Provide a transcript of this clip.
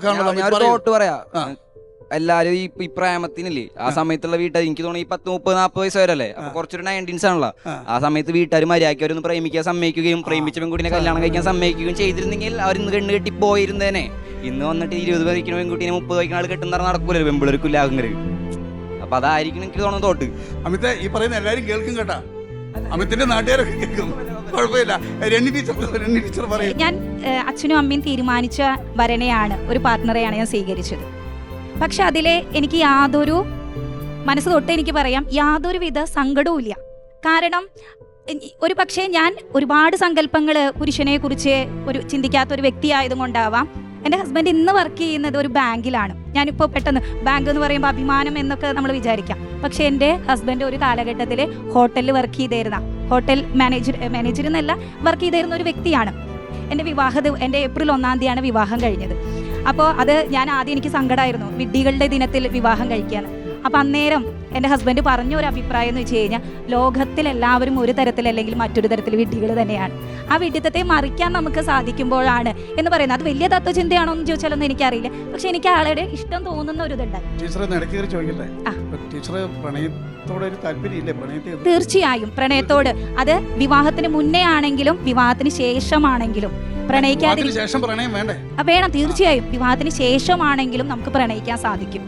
Thought പറയാ എല്ലാരും ഈ പ്രേമത്തിനില്ലേ ആ സമയത്തുള്ള വീട്ടുകാർ എനിക്ക് തോന്നുന്നു ഈ 10-30-40 വയസ്സ് വരല്ലേ അപ്പൊ കുറച്ചൊരു 19s ആണല്ലോ ആ സമയത്ത് വീട്ടുകാർ മര്യാദയ്ക്ക് അവരൊന്ന് പ്രേമിക്കാൻ സമ്മതിക്കുകയും പ്രേമിച്ച പെൺകുട്ടിനെ കല്യാണം കഴിക്കാൻ സമ്മതിക്കുകയും ചെയ്തിരുന്നെങ്കിൽ അവരിന്ന് കണ്ണ് കെട്ടി പോയിരുന്നേനെ. ഇന്ന് വന്നിട്ട് 20 വയസ്സിന് പെൺകുട്ടീനെ 30 വയസ്സിന് ആൾ കെട്ടുന്ന നടക്കൂലല്ലോ പെമ്പിളർക്കില്ല അങ്ങനെ. അപ്പൊ അതായിരിക്കും എനിക്ക് തോന്നുന്നു തോട്ട്. അമിത് ഈ പറയുന്ന എല്ലാരും കേൾക്കും കേട്ടാ, അമിത്തിന്റെ നാട്ടുകാരൊക്കെ കേൾക്കും, കുഴപ്പമില്ല. ടീച്ചർ പറയും. ഞാൻ അച്ഛനും അമ്മയും തീരുമാനിച്ച വരനെയാണ്, ഒരു പാർട്ട്ണറെയാണ് ഞാൻ സ്വീകരിച്ചത്. പക്ഷെ അതിലെ എനിക്ക് യാതൊരു മനസ്സ് തൊട്ട് എനിക്ക് പറയാം യാതൊരുവിധ സങ്കടവും ഇല്ല. കാരണം ഒരു പക്ഷേ ഞാൻ ഒരുപാട് സങ്കല്പങ്ങൾ പുരുഷനെ കുറിച്ച് ചിന്തിക്കാത്തൊരു വ്യക്തിയായതും കൊണ്ടാവാം എൻ്റെ ഹസ്ബൻഡ് ഇന്ന് വർക്ക് ചെയ്യുന്നത് ഒരു ബാങ്കിലാണ്. ഞാനിപ്പോൾ പെട്ടെന്ന് ബാങ്ക് എന്ന് പറയുമ്പോൾ അഭിമാനം എന്നൊക്കെ നമ്മൾ വിചാരിക്കാം. പക്ഷേ എൻ്റെ ഹസ്ബൻഡ് ഒരു കാലഘട്ടത്തിൽ ഹോട്ടലിൽ വർക്ക് ചെയ്തിരുന്ന ഹോട്ടൽ മാനേജർ എന്നല്ല വർക്ക് ചെയ്തിരുന്ന ഒരു വ്യക്തിയാണ്. എൻ്റെ ഏപ്രിൽ 1-ാം തീയതിയാണ് വിവാഹം കഴിഞ്ഞത്. അപ്പോൾ അത് ഞാൻ ആദ്യം എനിക്ക് സങ്കടമായിരുന്നു വിഡ്ഢികളുടെ ദിനത്തിൽ വിവാഹം കഴിക്കാൻ. അപ്പം അന്നേരം എൻ്റെ ഹസ്ബൻഡ് പറഞ്ഞ ഒരു അഭിപ്രായം എന്ന് വെച്ച് കഴിഞ്ഞാൽ ലോകത്തിലെല്ലാവരും ഒരു തരത്തിലല്ലെങ്കിൽ മറ്റൊരു തരത്തിൽ വിഡ്ഢികൾ തന്നെയാണ്. ആ വിഡ്ഢിത്തത്തെ മറിക്കാൻ നമുക്ക് സാധിക്കുമ്പോഴാണ് എന്ന് പറയുന്നത്. അത് വലിയ തത്വചിന്തയാണോ എന്ന് ചോദിച്ചാലൊന്നും എനിക്കറിയില്ല. പക്ഷെ എനിക്ക് ആളുടെ ഇഷ്ടം തോന്നുന്ന ഒരു ഇതുണ്ട്. തീർച്ചയായും പ്രണയത്തോട്, അത് വിവാഹത്തിന് മുന്നേ ആണെങ്കിലും വിവാഹത്തിന് ശേഷമാണെങ്കിലും പ്രണയിക്കാതെ വേണം. തീർച്ചയായും വിവാഹത്തിന് ശേഷമാണെങ്കിലും നമുക്ക് പ്രണയിക്കാൻ സാധിക്കും.